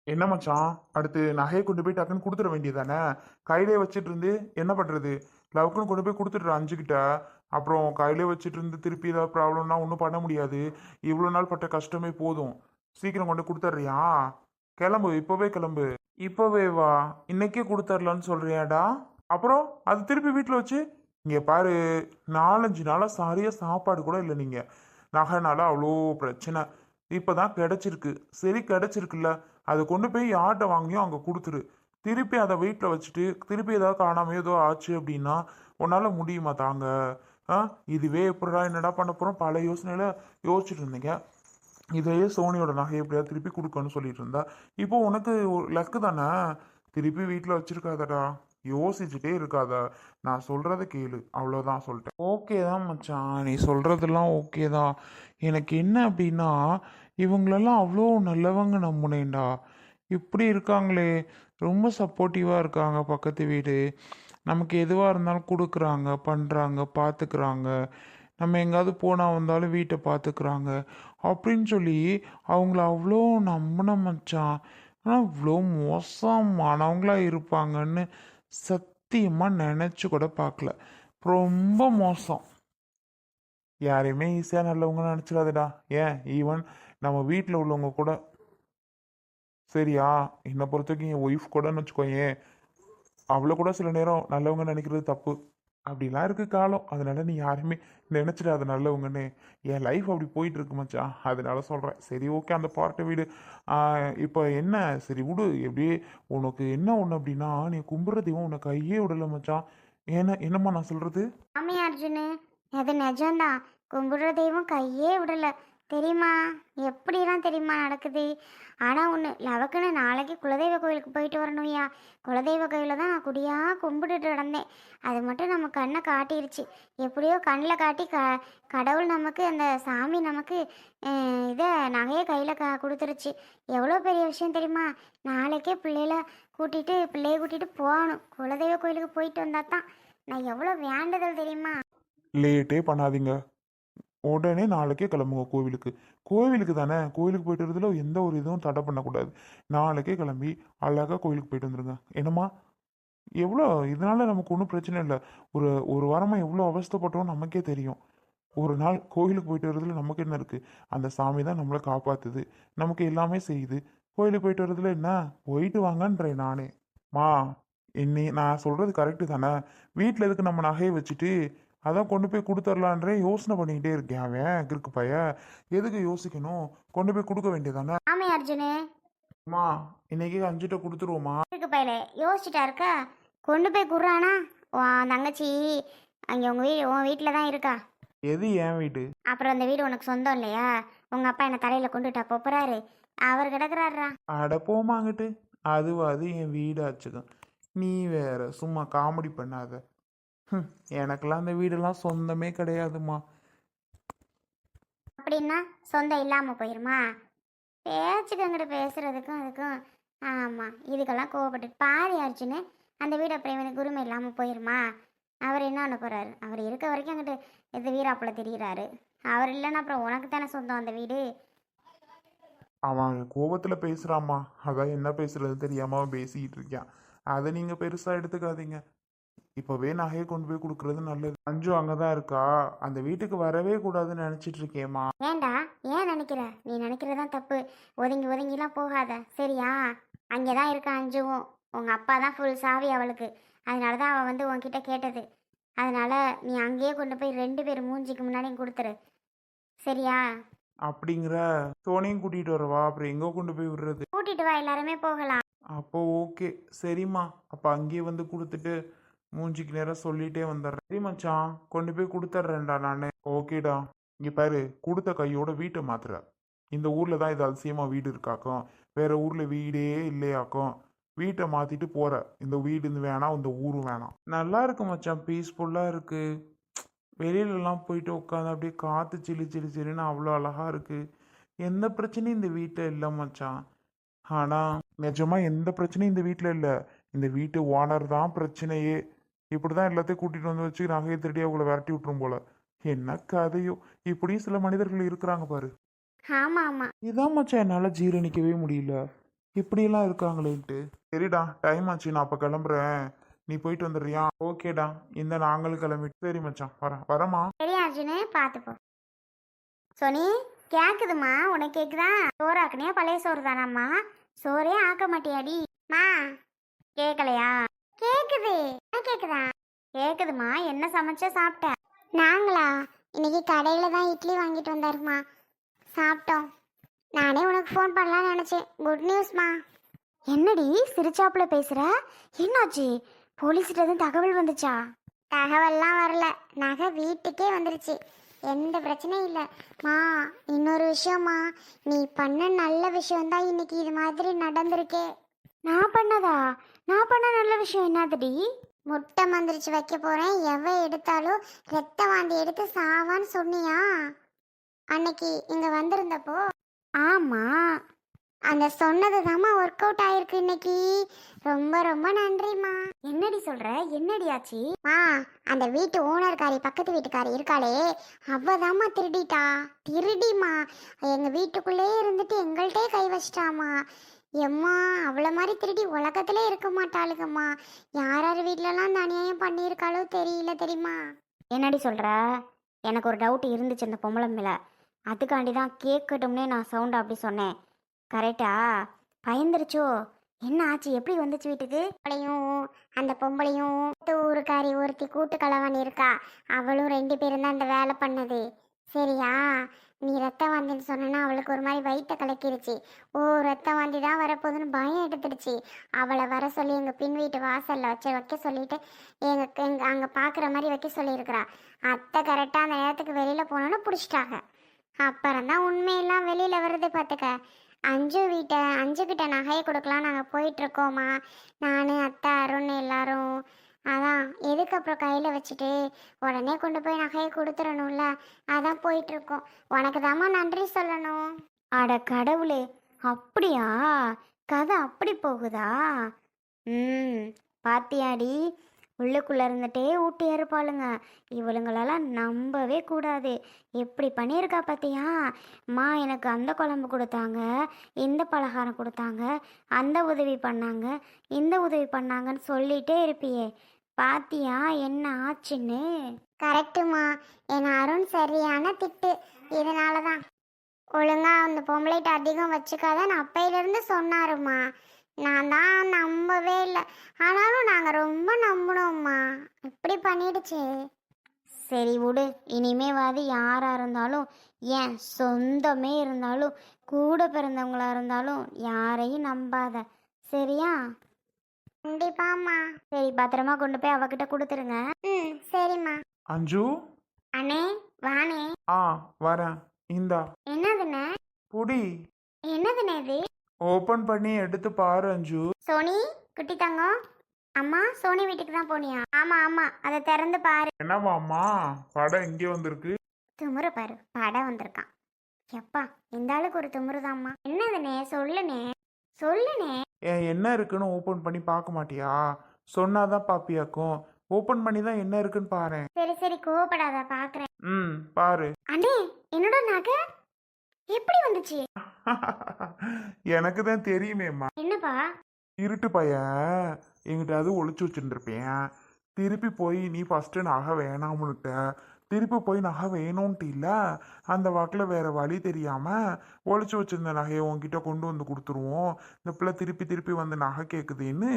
என்ன மச்சான்? அடுத்து நகையை கொண்டு போய் டக்குன்னு கொடுத்துட வேண்டியதானே? கையிலே வச்சிட்டு இருந்து என்ன பண்றது? லவுக்குன்னு கொண்டு போய் கொடுத்துட்ற 5 கிட்ட. அப்புறம் கையிலே வச்சிட்டு இருந்து திருப்பி ஏதாவது ப்ராப்ளம்னா ஒன்றும் பண்ண முடியாது. இவ்வளோ நாள் பட்ட கஷ்டமே போதும். சீக்கிரம் கொண்டு கொடுத்துட்றியா? கிளம்பு, இப்பவே கிளம்பு. இப்பவே வா. இன்னைக்கே கொடுத்துர்லான்னு சொல்றியாடா? அப்புறம் அது திருப்பி வீட்டில் வச்சு இங்கே பாரு, 4-5 நாளாக சரியா சாப்பாடு கூட இல்லை நீங்க. நகைனால அவ்வளோ பிரச்சனை. இப்பதான் கிடைச்சிருக்கு. சரி, கிடைச்சிருக்குல்ல, அதை கொண்டு போய் யார்கிட்ட வாங்கியோ அங்கே கொடுத்துரு. திருப்பி அதை வீட்டில் வச்சுட்டு திருப்பி ஏதாவது காணாம ஏதோ ஆச்சு அப்படின்னா உன்னால முடியுமா தாங்க? ஆ, இதுவே எப்படிடா என்னடா பண்ண போறோம் பல யோசனையில யோசிச்சுட்டு இருந்தீங்க. இதையே சோனியோட நகை எப்படியாவது திருப்பி கொடுக்கணும்னு சொல்லிட்டு இருந்தா, இப்போ உனக்கு லக்கு தானே. திருப்பி வீட்டில் வச்சிருக்காதடா. யோசிச்சுட்டே இருக்காத. நான் சொல்றத கேளு, அவ்வளோதான் சொல்லிட்டேன். ஓகே தான் மச்சான், நீ சொல்றதெல்லாம் ஓகே தான். எனக்கு என்ன அப்படின்னா, இவங்களெல்லாம் அவ்வளோ நல்லவங்க நம்புனேன்டா. இப்படி இருக்காங்களே. ரொம்ப சப்போர்ட்டிவாக இருக்காங்க பக்கத்து வீடு. நமக்கு எதுவாக இருந்தாலும் கொடுக்குறாங்க, பண்ணுறாங்க, பார்த்துக்கிறாங்க. நம்ம எங்கேயாவது போனால் வந்தாலும் வீட்டை பார்த்துக்கிறாங்க அப்படின்னு சொல்லி அவங்கள அவ்வளோ நம்பின மச்சான். ஆனால் இவ்வளோ மோசமானவங்களா இருப்பாங்கன்னு சத்தியமாக நினச்சி கூட பார்க்கல. ரொம்ப மோசம். யாரையுமே ஈஸியாக நல்லவங்க நினச்சிடாதடா. ஏன், ஈவன் நம்ம வீட்டில் உள்ளவங்க கூட. சரியா? என்னை பொறுத்த வரைக்கும் என் ஒய்ஃப் கூடன்னு வச்சுக்கோயேன், அவளை கூட சில நேரம் நல்லவங்க நினைக்கிறது தப்பு. அப்படிலாம் இருக்கு காலம். அதனால நீ யாருமே நினைச்சிடாத நல்லவங்கன்னு. என் லைஃப் அப்படி போயிட்டு இருக்கு மச்சான், அதனால சொல்றேன். சரி, ஓகே, அந்த பார்ட்டை விடு. இப்போ என்ன, சரி விடு. எப்படி உனக்கு என்ன ஒன்று அப்படின்னா, நீ கும்பிட்ற தெய்வம் உன்னை கையே விடல மச்சான். என்னம்மா நான் சொல்றது? ஆமே அர்ஜுனு, அது நிஜம்தான். கும்பிடுற தெய்வம் கையே விடல. தெரியுமா? எப்படிலாம் தெரியுமா நடக்குது? ஆனால் ஒன்று, லவக்குன்னு நாளைக்கு குலதெய்வ கோயிலுக்கு போயிட்டு வரணும்யா. குலதெய்வ கோயிலில் தான் நான் குடியாக கும்பிட்டுட்டு நடந்தேன். அது மட்டும் நம்ம கண்ணை காட்டிருச்சு. எப்படியோ கண்ணில் காட்டி கடவுள் நமக்கு, அந்த சாமி நமக்கு இதை நகையை கையில் கொடுத்துருச்சு. எவ்வளோ பெரிய விஷயம் தெரியுமா? நாளைக்கே பிள்ளைய கூட்டிகிட்டு போகணும். குலதெய்வ கோயிலுக்கு போயிட்டு வந்தால் தான் நான் எவ்வளோ வேண்டுதல் தெரியுமா? லேட்டே பண்ணாதீங்க. உடனே நாளைக்கே கிளம்புங்க கோவிலுக்கு. கோவிலுக்கு தானே, கோவிலுக்கு போயிட்டு வரதுல எந்த ஒரு இதுவும் தடை பண்ணக்கூடாது. நாளைக்கே கிளம்பி அழகாக கோவிலுக்கு போயிட்டு வந்துருங்க. என்னம்மா? எவ்வளோ இதனால நமக்கு ஒன்றும் பிரச்சனை இல்லை. ஒரு ஒரு வாரமாக எவ்வளோ அவஸ்தைப்பட்டோம் நமக்கே தெரியும். ஒரு நாள் கோயிலுக்கு போயிட்டு வரதுல நமக்கு என்ன இருக்குது? அந்த சாமி தான் நம்மளை காப்பாற்றுது, நமக்கு எல்லாமே செய்யுது. கோயிலுக்கு போயிட்டு வரதுல என்ன? போயிட்டு வாங்கன்றேன் நானே. மா, நான் சொல்கிறது கரெக்டு தானே? வீட்டில் எதுக்கு நம்ம நகையை வச்சுட்டு அதான் கொண்டு போய் கொடுத்துர்லான்றே யோசனை பண்ணிக்கிட்டே இருக்கேன். அவன் கிறுக்கு பைய. எதுக்கு யோசிக்கணும்? கொண்டு போய் கொடுக்க வேண்டியதானே. ஆமே அர்ஜுனு. அம்மா, இன்னைக்கு 5 கொடுத்துருவோமா? இருக்கு பையல யோசிச்சுட்டா இருக்கா? கொண்டு போய் குடுறானா? உன் தங்கச்சி அங்கே உன் வீட்டில் தான் இருக்கா. எது என் வீடு? அப்புறம் அந்த வீடு உனக்கு சொந்தம் இல்லையா? உங்கள் அப்பா என்ன தலையில் கொண்டுட்டா போகிறாரு. அவர் கிடக்குறாரா. அட போமாங்கிட்டு. அது என் வீடாச்சுதான். நீ வேற சும்மா காமெடி பண்ணாத. எனக்கெல்லாம் அந்த வீடெல்லாம் சொந்தமே கிடையாதுமா. அப்படின்னா சொந்தம் இல்லாமல் போயிருமா? பேச்சுக்கு அங்கிட்ட பேசுறதுக்கும் அதுக்கும். ஆமாம், இதுக்கெல்லாம் கோவப்பட்டு பாரு அர்ஜுனு. அந்த வீடு அப்புறம் இவனுக்கு உரிமை இல்லாமல் போயிருமா? அவர் என்ன பண்ண போகிறாரு? அவர் இருக்க வரைக்கும் அங்கிட்டு இது வீராப்புல தெரிகிறாரு. அவர் இல்லைன்னா அப்புறம் உனக்கு தானே சொந்தம் அந்த வீடு. அவன் கோபத்துல பேசுறாம்மா. அதான் என்ன பேசுறது தெரியாம அவன் பேசிக்கிட்டு இருக்கான். அதை நீங்க பெருசா எடுத்துக்காதீங்க. இப்பவே நகையை கொண்டு போய் கொடுக்கறது நல்லது. அஞ்சு அங்கதான் இருக்கா? அந்த வீட்டுக்கு வரவே கூடாதுன்னு நினைச்சிட்டு இருக்கேம்மா. ஏண்டா? ஏன் நினைக்கிற? நீ நினைக்கிறதான் தப்பு. ஒதுங்கி ஒதுங்கிலாம் போகாத, சரியா? அங்கே தான் இருக்கா அஞ்சுவும். உங்கள் அப்பா தான் ஃபுல் சாவி அவளுக்கு. அதனால தான் அவள் வந்து உன்கிட்ட கேட்டது. அதனால நீ அங்கேயே கொண்டு போய் 2 பேர் மூஞ்சிக்கு முன்னாடியும் கொடுத்துரு, சரியா? அப்படிங்கிற? சோனியும் கூட்டிட்டு வரவா? அப்புறம் எங்க கொண்டு போய் விடுறது? கூட்டிட்டு வா, எல்லாருமே போகலாம். அப்போ ஓகே, சரிம்மா. அப்ப அங்கேயே வந்து கொடுத்துட்டு மூஞ்சிக்கு நேரம் சொல்லிட்டே வந்துடுறேன். சரி மச்சான், கொண்டு போய் கொடுத்துட்றேன்டா நானு. ஓகேடா. இங்க பாரு, கொடுத்த கையோட வீட்டை மாத்துற. இந்த ஊர்ல தான் இது அதிசயமா வீடு இருக்காக்கும். வேற ஊர்ல வீடே இல்லையாக்கும். வீட்டை மாத்திட்டு போற. இந்த வீடு இந்த வேணாம், இந்த ஊரும் வேணாம். நல்லா இருக்கு மச்சான், பீஸ்ஃபுல்லா இருக்கு. வெளியிலலாம் போயிட்டு உட்காந்து அப்படியே காற்று சிலு சிலு சிலுன்னு அவ்வளோ அழகா இருக்கு. எந்த பிரச்சனையும் இந்த வீட்டில் இல்லை மச்சான். ஆனால் நிஜமா எந்த பிரச்சனையும் இந்த வீட்டில் இல்லை. இந்த வீட்டு ஓனர் தான் பிரச்சனையே. இப்படி தான் எல்லாத்தையும் கூட்டிகிட்டு வந்து வச்சு நகையை திருடி அவங்கள விரட்டி விட்டுரும் போல. என்ன கதையோ. இப்படியும் சில மனிதர்கள் இருக்கிறாங்க பாரு. ஆமாம் ஆமாம். இதான் மச்சான் என்னால் ஜீரணிக்கவே முடியல. இப்படியெல்லாம் இருக்காங்களேன்ட்டு. சரிடா, டைம் ஆச்சு, நான் அப்போ கிளம்புறேன். நீ போயிட்டு வந்துடுறியா? ஓகேடா, இந்த நாங்களும் கிளம்பிட்டு. சரி மச்சான், வரமா. சரி அர்ஜுனு, பார்த்துப்போ. சோனி, கேக்குதுமா? உனக்கு கேக்குதா? சோறு ஆக்குனியா? பழைய சோறு தானாம்மா? சோறே ஆக்க மாட்டியாடி? மா, கேட்கலையா? கேக்குது. கேக்குதா? கேக்குதுமா. என்ன சமைச்ச சாப்பிட்ட? நாங்களா? இன்னைக்கு கடையில தான் இட்லி வாங்கிட்டு வந்தாருமா, சாப்பிட்டோம். நானே உனக்கு ஃபோன் பண்ணலாம்னு நினைச்சேன். குட் நியூஸ்மா. என்னடி சிரிச்சாப்புல பேசுற? என்னாச்சு? போலீஸ்கிட்ட எதுவும் தகவல் வந்துச்சா? தகவல்லாம் வரல, நகை வீட்டுக்கே வந்துருச்சு. எந்த பிரச்சனையும் இல்லை மா. இன்னொரு விஷயமா, நீ பண்ண நல்ல விஷயம்தான் இன்னைக்கு இது மாதிரி நடந்திருக்கே. நான் பண்ணதா? நான் பண்ண நல்ல விஷயம் என்னதுடி? முட்டை மந்திரிச்சு வைக்க போறேன், எவ எடுத்தாலும் ரத்த வாந்தி எடுத்து சாவான்னு சொன்னியா அன்னைக்கு இங்க வந்திருந்தப்போ? ஆமா, அந்த சொன்னது தாம்மா ஒர்க் அவுட் ஆயிருக்கு இன்னைக்கு. ரொம்ப ரொம்ப நன்றிம்மா. என்னடி சொல்ற? என்னடி ஆச்சு? அந்த வீட்டு ஓனர்காரி, பக்கத்து வீட்டுக்காரி இருக்காளே, அவதாம்மா திருடிட்டா. திருடிமா எங்க வீட்டுக்குள்ளே இருந்துட்டு எங்கள்கிட்டே கை வச்சிட்டாமா. எம்மா, அவளை மாதிரி திருடி உலகத்திலே இருக்க மாட்டாளுங்கம்மா. யார் யார் வீட்டிலலாம் அந்த அநியாயம் பண்ணியிருக்காளோ தெரியல, தெரியுமா? என்னடி சொல்ற? எனக்கு ஒரு டவுட் இருந்துச்சு இந்த பொம்பளை மேல. அதுக்காண்டி தான் கேட்கட்டும்னே நான் சவுண்ட் அப்படி சொன்னேன். கரெக்டா? பயந்துருச்சோ? என்ன ஆச்சு? எப்படி வந்துச்சு வீட்டுக்கு? அவளையும் அந்த பொம்பளையும் ஊருக்காரி ஒருத்தி கூட்டு கலவாணி இருக்கா, அவளும் 2 பேரும் தான் இந்த வேலை பண்ணது. சரியா? நீ ரத்தம் வாந்தின்னு சொன்னா அவளுக்கு ஒரு மாதிரி வயிற்ற கலக்கிருச்சு. ஓ, ரத்தம் வாந்தி தான் வரப்போகுதுன்னு பயம் எடுத்துடுச்சு. அவளை வர சொல்லி எங்கள் பின் வீட்டு வாசலில் வைக்க சொல்லிட்டு எங்கள் அங்கே பார்க்குற மாதிரி வைக்க சொல்லியிருக்கிறா. அத்தை கரெக்டாக அந்த நேரத்துக்கு வெளியில் போனோன்னு பிடிச்சிட்டாங்க. அப்புறம்தான் உண்மையெல்லாம் வெளியில் வருது பார்த்துக்க. அஞ்சு கிட்ட நகையை கொடுக்கலாம் நாங்கள் போயிட்டுருக்கோம்மா, நான், அத்தை, அருண் எல்லாரும். அதான் எதுக்கு அப்புறம் கையில் வச்சுட்டு உடனே கொண்டு போய் நகையை கொடுத்துடணும்ல, அதான் போயிட்டுருக்கோம். உனக்கு தாம்மா நன்றி சொல்லணும். அட கடவுளே, அப்படியா? கதை அப்படி போகுதா? ம், பாத்தியாடி, உள்ளுக்குள்ளே இருந்துட்டே ஊட்டி இருப்பாளுங்க. இவளுங்களெல்லாம் நம்பவே கூடாது. எப்படி பண்ணியிருக்கா பார்த்தியா? அம்மா, எனக்கு அந்த குழம்பு கொடுத்தாங்க, இந்த பலகாரம் கொடுத்தாங்க, அந்த உதவி பண்ணாங்க, இந்த உதவி பண்ணாங்கன்னு சொல்லிகிட்டே இருப்பியே. பாத்தியா என்ன ஆச்சுன்னு? கரெக்டுமா. என் அருண் சரியான திட்டு. இதனால தான் ஒழுங்கா அந்த பொம்பளைட்ட அதிகம் வச்சுக்காதான் அப்பையிலேருந்து சொன்னாருமா. நான் தான் நம்பவே இல்லை, ஆனாலும் நாங்கள் ரொம்ப நம்பினோம்மா. இப்படி பண்ணிடுச்சு. சரி விடு, இனிமேவாது யாராக இருந்தாலும், ஏன் சொந்தமே இருந்தாலும், கூட பிறந்தவங்களா இருந்தாலும் யாரையும் நம்பாத, சரியா? கண்டிப்பாம்மா. சரி, பத்திரமா கொண்டு போய் அவகிட்ட கொடுத்துருங்க. ம், சரிம்மா. அஞ்சு. அண்ணே, வானே. வரேன். இந்தா. என்னதுண்ணே? புடி. என்னதுண்ணே இது? ஓபன் பண்ணி எடுத்து பாரு அஞ்சு. சோனி, குட்டி தங்கம். அம்மா, சோனி வீட்டுக்கு தான் போனியா? ஆமா ஆமா, அதை திறந்து பாரு. என்னவா அம்மா, படம் எங்கே வந்திருக்கு? துமுறு பாரு, படம் வந்திருக்கான். எப்பா, இந்த ஆளுக்கு ஒரு துமுறுதாம்மா. என்னதுண்ணே? சொல்லுனே, சொல்லுனே. என்ன இருக்குன்னு ஓபன் பண்ணி பார்க்க மாட்டியா? சொன்னாதான் பாப்பியாக்கும். ஓபன் பண்ணி தான் என்ன இருக்குன்னு பாரு. சரி சரி, கோவப்படாத, பாக்குறேன். பாரு. அண்ணே, என்னோட நகை எப்படி வந்துச்சு? எனக்கு தான் தெரியுமேம்மா. என்னப்பா? இருட்டு பையன் எங்கிட்ட அது ஒளிச்சு வச்சுருந்துருப்பேன். திருப்பி போய் நீ ஃபஸ்ட்டு நகை வேணாமுன்னுட்ட, திருப்பி போய் நகை வேணும்ன்ட்டு இல்லை, அந்த வாக்கில் வேற வழி தெரியாமல் ஒளிச்சு வச்சிருந்த நகையை உன்கிட்ட கொண்டு வந்து கொடுத்துருவோம். இந்த பிள்ளை திருப்பி திருப்பி வந்து நகை கேட்குதுன்னு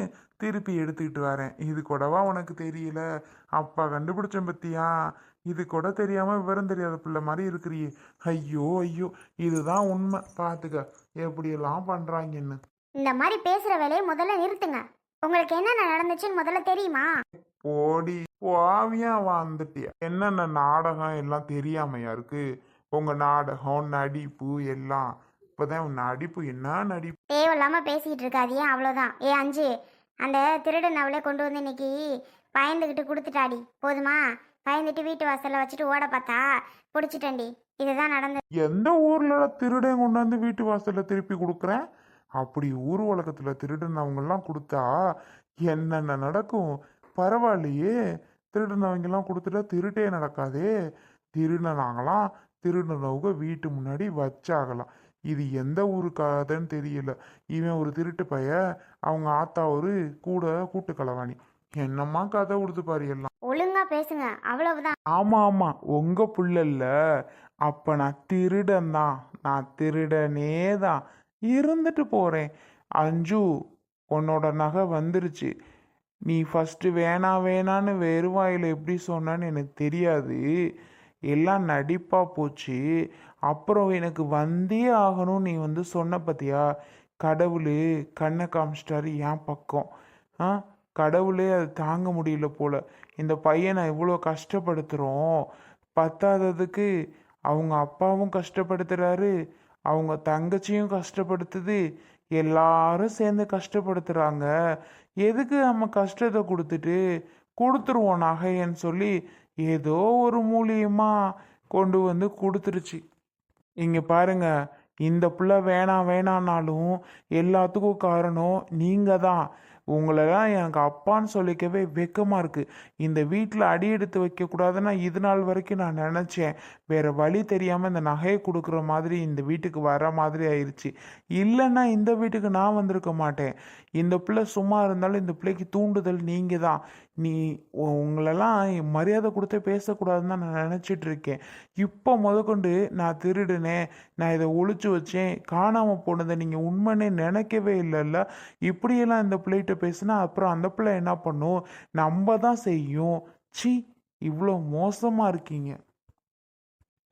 திருப்பி எடுத்துக்கிட்டு வரேன். இது கூடவா உனக்கு தெரியல? அப்பா கண்டுபிடிச்சேன் பத்தியா? இது கூட தெரியாமல் விவரம் தெரியாத பிள்ளை மாதிரி இருக்கிறியே. ஐயோ ஐயோ, இதுதான் உண்மை. பார்த்துக்க எப்படியெல்லாம் பண்ணுறாங்கன்னு. இந்த மாதிரி பேசுற வேலையை முதல்ல நிறுத்துங்க. உங்களுக்கு என்னென்ன நடந்துச்சுன்னு முதல்ல தெரியுமா? ஓடி போவியா வந்துட்டியா? என்னென்ன நாடகம் எல்லாம் தெரியாமையா இருக்கு? உங்க நாடகம் நடிப்பு எல்லாம் இப்பதான். நடிப்பு என்ன நடிப்பு? தேவையில்லாம பேசிக்கிட்டு இருக்காதியே, அவ்வளோதான். அஞ்சு, அந்த திருடன் அவளே கொண்டு வந்து இன்னைக்கு பயந்துக்கிட்டு கொடுத்துட்டாடி. போதுமா? பயந்துட்டு வீட்டு வாசல்ல வச்சுட்டு ஓட பார்த்தா பிடிச்சிட்டேன்டி. இதுதான் நடந்தது. எந்த ஊர்ல திருடன் கொண்டாந்து வீட்டு வாசல்ல திருப்பி கொடுக்குறேன்? அப்படி ஊர் உலகத்துல திருடுனவங்கெல்லாம் கொடுத்தா என்னென்ன நடக்கும்? பரவாயில்லையே, திருடுனவங்கெல்லாம் கொடுத்துட்டா திருட்டே நடக்காதே. திருடினாங்களாம், திருடினவங்க வீட்டு முன்னாடி வச்சாகலாம். இது எந்த ஊரு கதைன்னு தெரியல. இவன் ஒரு திருட்டு பைய, அவங்க ஆத்தா ஒரு கூட்டு களவாணி. என்னம்மா கதை விடுது பாரு எல்லாம். ஒழுங்கா பேசுங்க, அவ்வளவுதான். ஆமா ஆமா, உங்க புள்ள இல்ல. அப்ப நான் திருடன் தான், நான் திருடனே தான் இருந்துட்டு போறேன். அஞ்சு, உன்னோட நகை வந்துருச்சு. நீ ஃபஸ்ட்டு வேணாம் வேணான்னு வெறுவாயில் எப்படி சொன்னான்னு எனக்கு தெரியாது. எல்லாம் நடிப்பா போச்சு. அப்புறம் எனக்கு வந்தே ஆகணும் நீ வந்து சொன்ன பார்த்தியா, கடவுள் கண்ணை காமிச்சிட்டாரு என் பக்கம். ஆ, கடவுளே அது தாங்க முடியல போல. இந்த பையனை இவ்வளோ கஷ்டப்படுத்துகிறோம், பத்தாததுக்கு அவங்க அப்பாவும் கஷ்டப்படுத்துகிறாரு, அவங்க தங்கச்சியும் கஷ்டப்படுத்துது, எல்லாரும் சேர்ந்து கஷ்டப்படுத்துகிறாங்க. எதுக்கு நம்ம கஷ்டத்தை கொடுத்துட்டு, கொடுத்துருவோம் நகைன்னு சொல்லி ஏதோ ஒரு மூலியமா கொண்டு வந்து கொடுத்துருச்சு. இங்க பாருங்க, இந்த புள்ள வேணாம் வேணான்னாலும் எல்லாத்துக்கும் காரணம் நீங்க தான். உங்களெல்லாம் எனக்கு அப்பான்னு சொல்லிக்கவே வெக்கமா இருக்கு. இந்த வீட்டில் அடி எடுத்து வைக்கக்கூடாதுன்னா இது நாள் வரைக்கும் நான் நினச்சேன். வேற வழி தெரியாமல் இந்த நகையை கொடுக்குற மாதிரி இந்த வீட்டுக்கு வர மாதிரி ஆயிடுச்சு. இல்லைன்னா இந்த வீட்டுக்கு நான் வந்திருக்க மாட்டேன். இந்த பிள்ளை சும்மா இருந்தாலும் இந்த பிள்ளைக்கு தூண்டுதல் நீங்கள் தான். நீ உங்களெல்லாம் மரியாதை கொடுத்தே பேசக்கூடாதுன்னு தான் நான் நினச்சிட்டு இருக்கேன். இப்போ முதற்கொண்டு நான் திருடுனேன், நான் இதை ஒளிச்சு வச்சேன், காணாமல் போனதை நீங்கள் உண்மைன்னே நினைக்கவே இல்லைல்ல. இப்படியெல்லாம் இந்த பிள்ளைகிட்ட பேசுனா அப்புறம் அந்த பிள்ளை என்ன பண்ணும்? நம்ம தான் செய்யும். சி, இவ்வளோ மோசமாக இருக்கீங்க.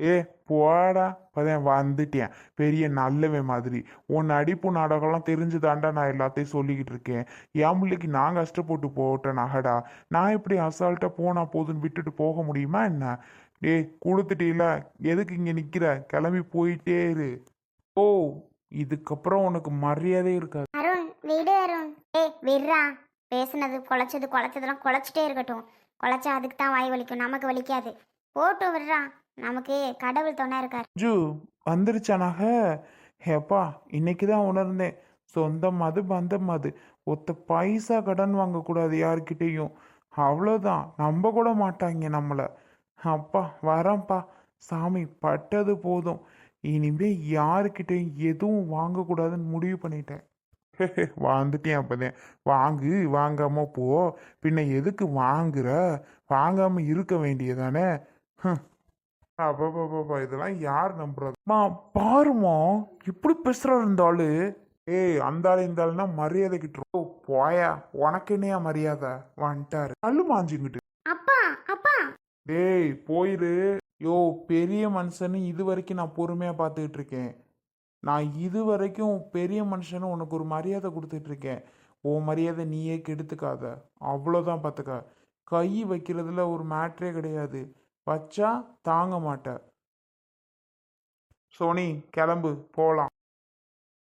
ஏ போடா, இப்போதான் வந்துட்டேன் பெரிய நல்லவன் மாதிரி. உன் நடிப்பு நாடகம்லாம் தெரிஞ்சுதாண்டா நான் எல்லாத்தையும் சொல்லிக்கிட்டு இருக்கேன். என் பிள்ளைக்கு நான் கஷ்டப்பட்டு போட்டேன் நகடா. நான் இப்படி அசால்ட்டாக போனா போதுன்னு விட்டுட்டு போக முடியுமா என்ன? டேய், கொடுத்துட்டீல, எதுக்கு இங்கே நிற்கிற? கிளம்பி போயிட்டே இரு. ஓ, இதுக்கப்புறம் உனக்கு மரியாதை இருக்காது. அருண், விடு அருண். ஏய் விட்றா. பேசுனது குலைச்சதெல்லாம் குலைச்சிட்டே இருக்கட்டும். குலைச்சா அதுக்கு தான் வாய் வலிக்கும், நமக்கு வலிக்காது. போட்டும் விட்றா, நமக்கு கடவுள் துணை இருக்கார். ஜூ, வந்துருச்சா நகை? ஏப்பா, இன்னைக்கு தான் உணர்ந்தேன், சொந்தம் அது பந்தம் அது. ஒத்த பைசா கடன் வாங்கக்கூடாது யார்கிட்டேயும். அவ்வளோதான், நம்ப கூட மாட்டாங்க நம்மளை. அப்பா வரேன்ப்பா, சாமி பட்டது போதும். இனிமே யாருக்கிட்டையும் எதுவும் வாங்கக்கூடாதுன்னு முடிவு பண்ணிட்டேன். வந்துட்டேன் அப்பதேன். வாங்கு, வாங்காம போ. பின்ன எதுக்கு வாங்குற? வாங்காம இருக்க வேண்டியதானே. அப்பா, இதெல்லாம் யார் நம்புறதுமா? பாருமா, இப்படி பேசுற இருந்தாலு. ஏய், அந்த ஆளு இந்த ஆளுனா மரியாதை கிட்டு போயா. உனக்கு என்னையா மரியாதை? வந்துட்டாரு கல்லு மாஞ்சுங்கிட்டு. அப்பா அப்பா. டேய் போயிரு. யோ, பெரிய மனுஷன்னு இது வரைக்கும் நான் பொறுமையா பார்த்துக்கிட்டு இருக்கேன். நான் இது வரைக்கும் பெரிய மனுஷன்னு உனக்கு ஒரு மரியாதை கொடுத்துட்டு இருக்கேன். உன் மரியாதை நீயே கெடுத்துக்காத, அவ்வளோதான். பார்த்துக்க, கை வைக்கிறதுல ஒரு மேட்ரே கிடையாது. வச்சா தாங்க மாட்ட. சோனி, கிளம்பு போகலாம்.